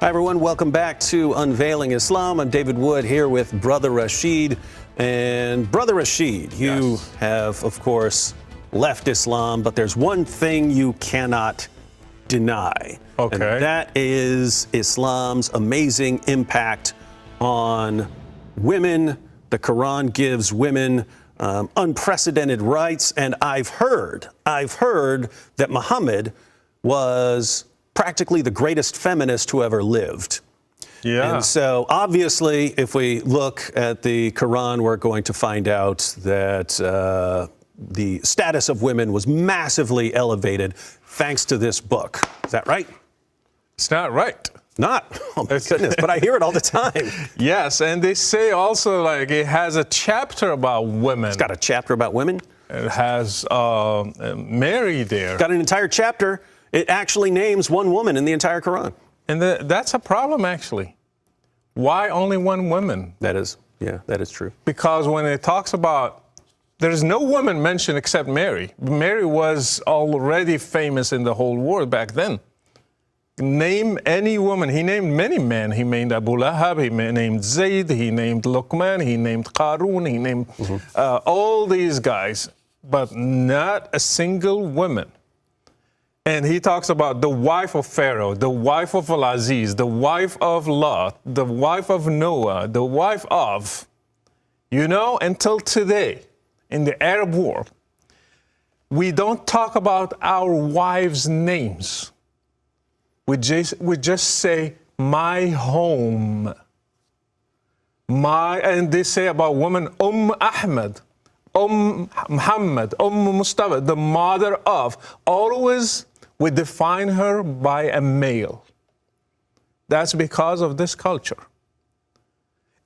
Hi, everyone. Welcome back to Unveiling Islam. I'm David Wood here with Brother Rashid. And Brother Rashid, you have, of course, left Islam, but there's one thing you cannot deny. Okay. And that is Islam's amazing impact on women. The Quran gives women unprecedented rights. And I've heard that Muhammad was practically the greatest feminist who ever lived. Yeah. And so obviously, if we look at the Quran, we're going to find out that the status of women was massively elevated thanks to this book. Is that right? It's not right. Not? Oh my goodness, but I hear it all the time. Yes, and they say also like it has a chapter about women. It's got a chapter about women? It has Mary there. Got an entire chapter. It actually names one woman in the entire Quran. And that's a problem, actually. Why only one woman? That is true. Because when it talks about, there's no woman mentioned except Mary. Mary was already famous in the whole world back then. Name any woman. He named many men. He named Abu Lahab, he named Zayd, he named Luqman, he named Qarun, he named all these guys, but not a single woman. And he talks about the wife of Pharaoh, the wife of Al-Aziz, the wife of Lot, the wife of Noah, the wife of, until today in the Arab world, we don't talk about our wives' names. We just say, my home. And they say about women, Ahmed, Muhammad, Mustafa, the mother of. Always we define her by a male. That's because of this culture.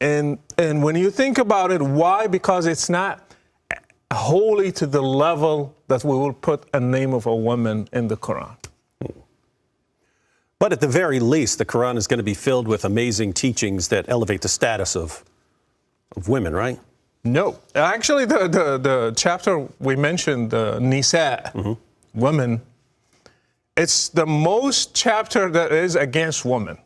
And when you think about it, why? Because it's not wholly to the level that we will put a name of a woman in the Quran. But at the very least, the Quran is going to be filled with amazing teachings that elevate the status of women, right? No. Actually, the chapter we mentioned, the Nisa, women, it's the most chapter that is against women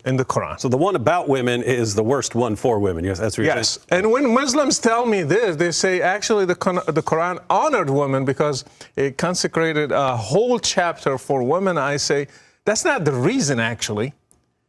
in the Quran. So the one about women is the worst one for women. Yes, that's what you're saying? And when Muslims tell me this, they say actually the Quran honored women because it consecrated a whole chapter for women. I say that's not the reason, actually.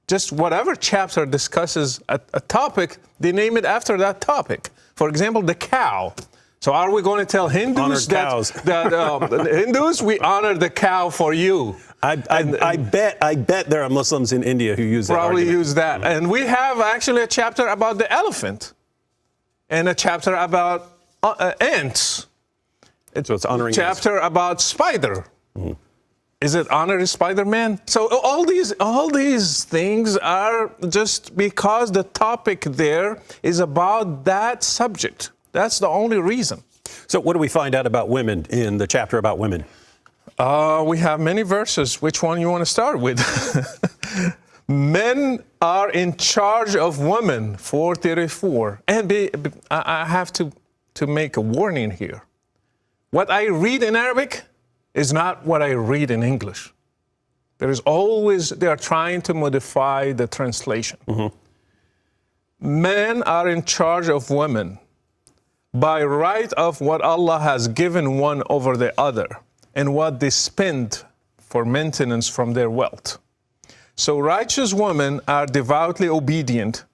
Just whatever chapter discusses a topic, they name it after that topic. For example, the cow. So are we going to tell Hindus that Hindus, we honor the cow for you? I bet there are Muslims in India who use that Probably argument. use that. And we have actually a chapter about the elephant and a chapter about ants. So it's honoring chapter about spider. Is it honor Spider-Man? So all these things are just because the topic there is about that subject. That's the only reason. So what do we find out about women in the chapter about women? We have many verses. Which one you want to start with? Men are in charge of women, 434. And I have to make a warning here. What I read in Arabic is not what I read in English. They are trying to modify the translation. Men are in charge of women by right of what Allah has given one over the other and what they spend for maintenance from their wealth. So righteous women are devoutly obedient,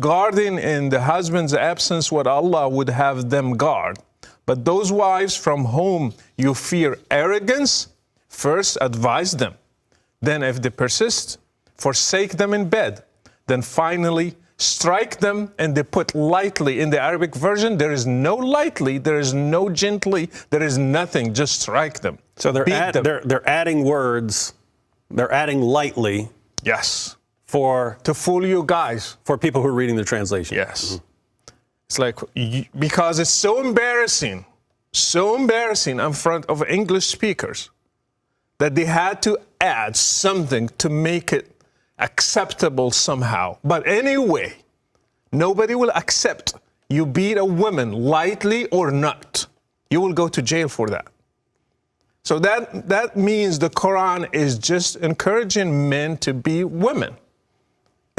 guarding in the husband's absence what Allah would have them guard. But those wives from whom you fear arrogance, first advise them. Then if they persist, forsake them in bed. Then finally strike them, and they put lightly. In the Arabic version, there is no lightly, there is no gently, there is nothing, just strike them. So they're adding words, they're adding lightly. Yes. To fool you guys. For people who are reading the translation. Yes. It's like, because it's so embarrassing in front of English speakers that they had to add something to make it acceptable somehow. But anyway, nobody will accept you beat a woman lightly or not. You will go to jail for that. So that means the Quran is just encouraging men to be women.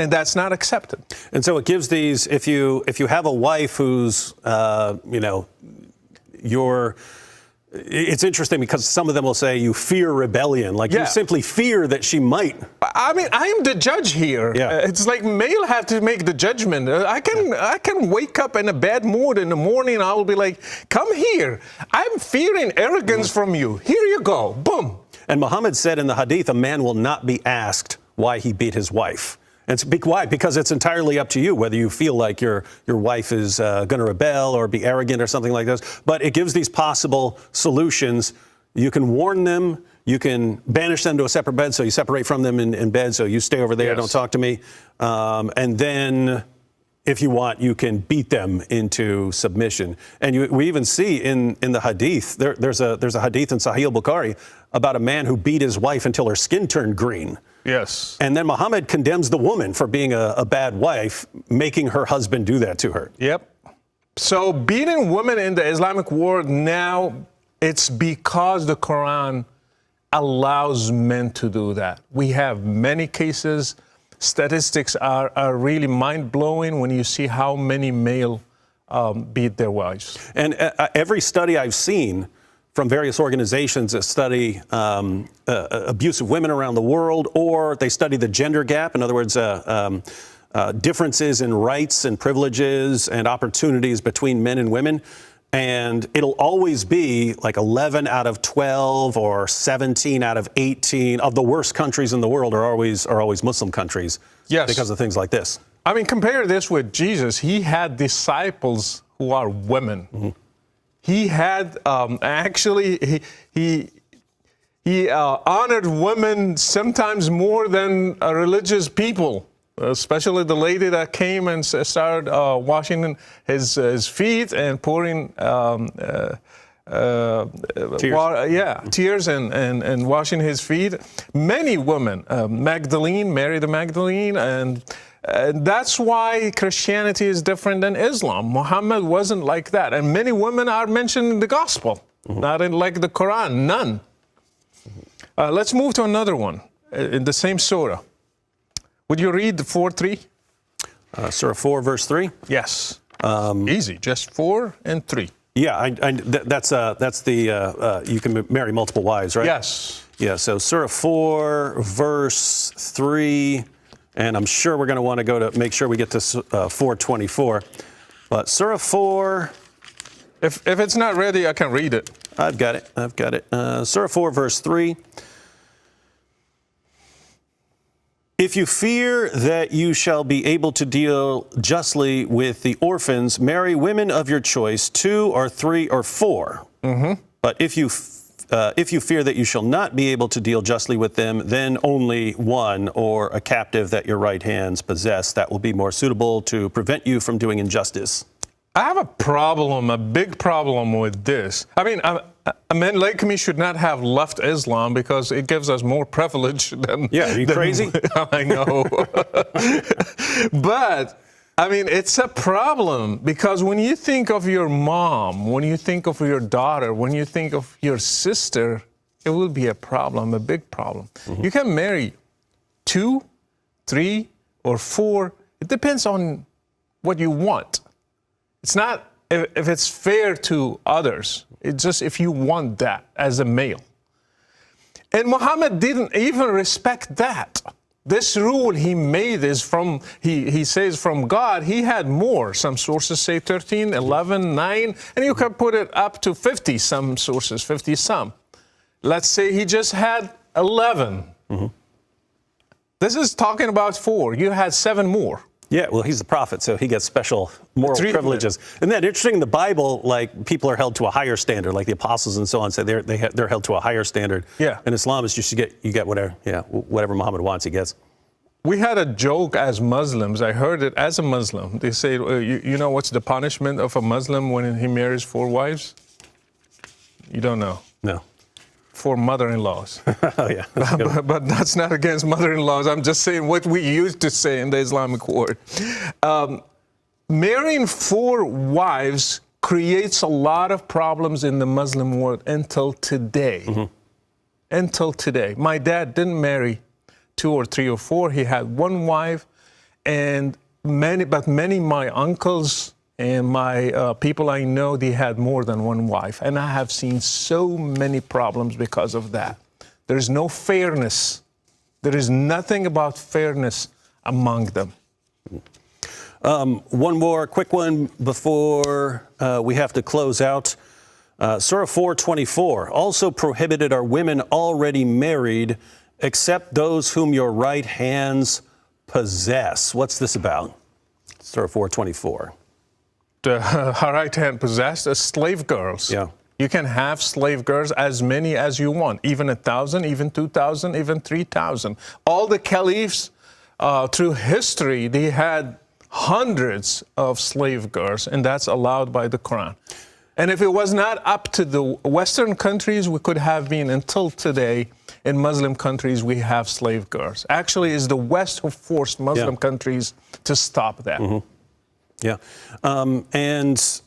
And that's not accepted. And so it gives these, if you have a wife who's, it's interesting because some of them will say you fear rebellion, like you simply fear that she might. I mean, I am the judge here. Yeah. It's like male have to make the judgment. I can wake up in a bad mood in the morning. I will be like, come here. I'm fearing arrogance from you. Here you go. Boom. And Muhammad said in the hadith, a man will not be asked why he beat his wife. And why? Because it's entirely up to you whether you feel like your wife is going to rebel or be arrogant or something like this. But it gives these possible solutions. You can warn them. You can banish them to a separate bed, so you separate from them in bed, so you stay over there, don't talk to me. And then, if you want, you can beat them into submission. And we even see in the hadith, there's a hadith in Sahih al-Bukhari about a man who beat his wife until her skin turned green. Yes. And then Muhammad condemns the woman for being a bad wife, making her husband do that to her. Yep. So beating women in the Islamic world now, it's because the Quran allows men to do that. We have many cases. Statistics are really mind-blowing when you see how many male beat their wives. And every study I've seen from various organizations that study abuse of women around the world, or they study the gender gap, in other words, differences in rights and privileges and opportunities between men and women. And it'll always be like 11 out of 12 or 17 out of 18 of the worst countries in the world are always Muslim countries. Yes. Because of things like this. I mean, compare this with Jesus. He had disciples who are women. Mm-hmm. He had he honored women sometimes more than religious people, especially the lady that came and started washing his feet and pouring tears and washing his feet. Many women, Mary the Magdalene, and that's why Christianity is different than Islam. Muhammad wasn't like that. And many women are mentioned in the gospel, not in like the Quran, none. Let's move to another one in the same surah. Would you read 4:3? Surah 4, verse 3? Yes. Easy, just 4 and 3. Yeah, that's the, you can marry multiple wives, right? Yes. Yeah, so Surah 4, verse 3. And I'm sure we're going to want to go to make sure we get to 4:24. But Surah 4. If it's not ready, I can read it. I've got it. Surah 4, verse 3. If you fear that you shall be able to deal justly with the orphans, marry women of your choice, 2 or 3 or 4. Mm-hmm. But if you fear that you shall not be able to deal justly with them, then only one, or a captive that your right hands possess. That will be more suitable to prevent you from doing injustice. I have a big problem with this. I mean, a man like me should not have left Islam because it gives us more privilege than... Yeah, are you crazy? I know. But... I mean, it's a problem because when you think of your mom, when you think of your daughter, when you think of your sister, it will be a problem, a big problem. Mm-hmm. You can marry 2, 3, or 4. It depends on what you want. It's not if it's fair to others. It's just if you want that as a male. And Muhammad didn't even respect that. This rule he made is from, he says from God. He had more. Some sources say 13, 11, 9, and you can put it up to 50, some sources, 50 some. Let's say he just had 11. Mm-hmm. This is talking about 4. You had 7 more. Yeah, well, he's the prophet, so he gets special moral privileges. And then interesting, in the Bible, like, people are held to a higher standard, like the apostles and so on, so they're held to a higher standard. Yeah. In Islam, it's just you get whatever Muhammad wants, he gets. We had a joke as Muslims. I heard it as a Muslim. They say, you know what's the punishment of a Muslim when he marries 4 wives? You don't know. No. 4 mother-in-laws. Oh, yeah. But that's not against mother-in-laws. I'm just saying what we used to say in the Islamic world. Marrying 4 wives creates a lot of problems in the Muslim world until today. Mm-hmm. Until today. My dad didn't marry 2 or 3 or 4. He had 1 wife, And many my uncles and my people I know, they had more than one wife. And I have seen so many problems because of that. There's no fairness. There is nothing about fairness among them. One more quick one before we have to close out. Surah 4:24 also prohibited are women already married, except those whom your right hands possess. What's this about? Surah 4:24. The right hand possessed as slave girls. Yeah. You can have slave girls as many as you want, even 1,000, even 2,000, even 3,000. All the caliphs through history, they had hundreds of slave girls, and that's allowed by the Quran. And if it was not up to the Western countries, we could have been, until today, in Muslim countries, we have slave girls. Actually, it's the West who forced Muslim countries to stop that. Mm-hmm. Yeah. And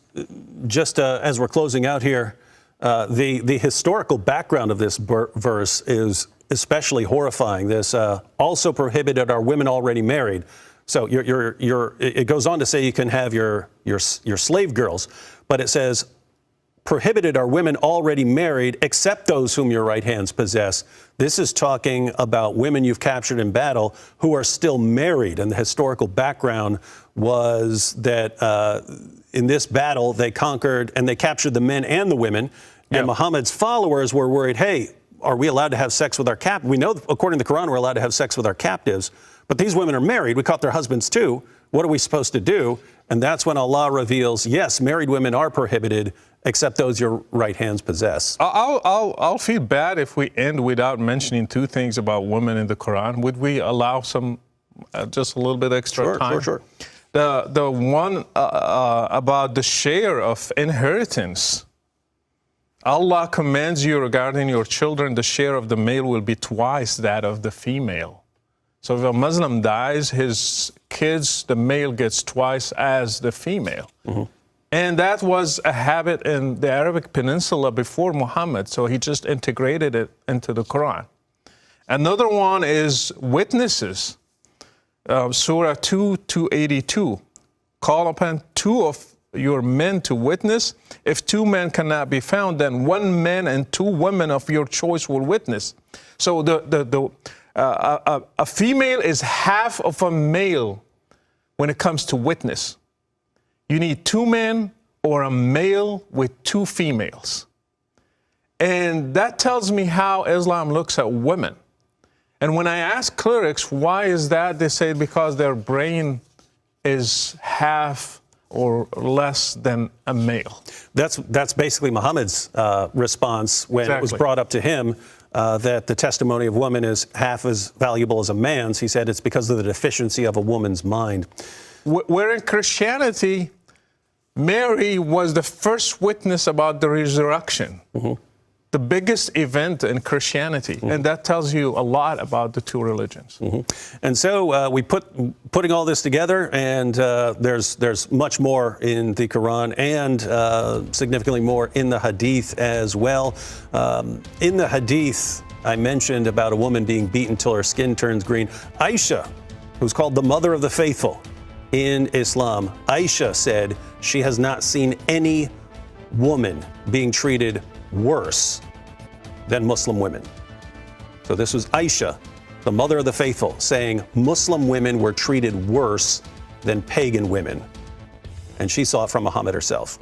just as we're closing out here, the historical background of this verse is especially horrifying. This also prohibited are women already married. So it goes on to say you can have your slave girls, but it says prohibited are women already married, except those whom your right hands possess. This is talking about women you've captured in battle who are still married. And the historical background was that in this battle, they conquered and they captured the men and the women. And Muhammad's followers were worried, hey, are we allowed to have sex with our captives? We know, according to the Quran, we're allowed to have sex with our captives. But these women are married. We caught their husbands too. What are we supposed to do? And that's when Allah reveals, yes, married women are prohibited, except those your right hands possess. I'll feel bad if we end without mentioning two things about women in the Quran. Would we allow some, just a little bit extra time? Sure. The one about the share of inheritance. Allah commands you regarding your children, the share of the male will be twice that of the female. So if a Muslim dies, his kids, the male gets twice as the female. Mm-hmm. And that was a habit in the Arabic Peninsula before Muhammad, so he just integrated it into the Quran. Another one is witnesses. Surah 2:82. Call upon two of your men to witness. If two men cannot be found, then one man and two women of your choice will witness. So a female is half of a male when it comes to witness. You need two men or a male with two females. And that tells me how Islam looks at women. And when I ask clerics, why is that? They say because their brain is half or less than a male. That's basically Muhammad's response when it was brought up to him that the testimony of woman is half as valuable as a man's. He said it's because of the deficiency of a woman's mind. Where in Christianity, Mary was the first witness about the resurrection. Mm-hmm. The biggest event in Christianity, mm-hmm. and that tells you a lot about the two religions. Mm-hmm. And so we putting all this together, and there's much more in the Quran and significantly more in the Hadith as well. In the Hadith, I mentioned about a woman being beaten till her skin turns green. Aisha, who's called the mother of the faithful in Islam, Aisha said she has not seen any woman being treated worse than Muslim women. So this was Aisha, the mother of the faithful, saying Muslim women were treated worse than pagan women. And she saw it from Muhammad herself.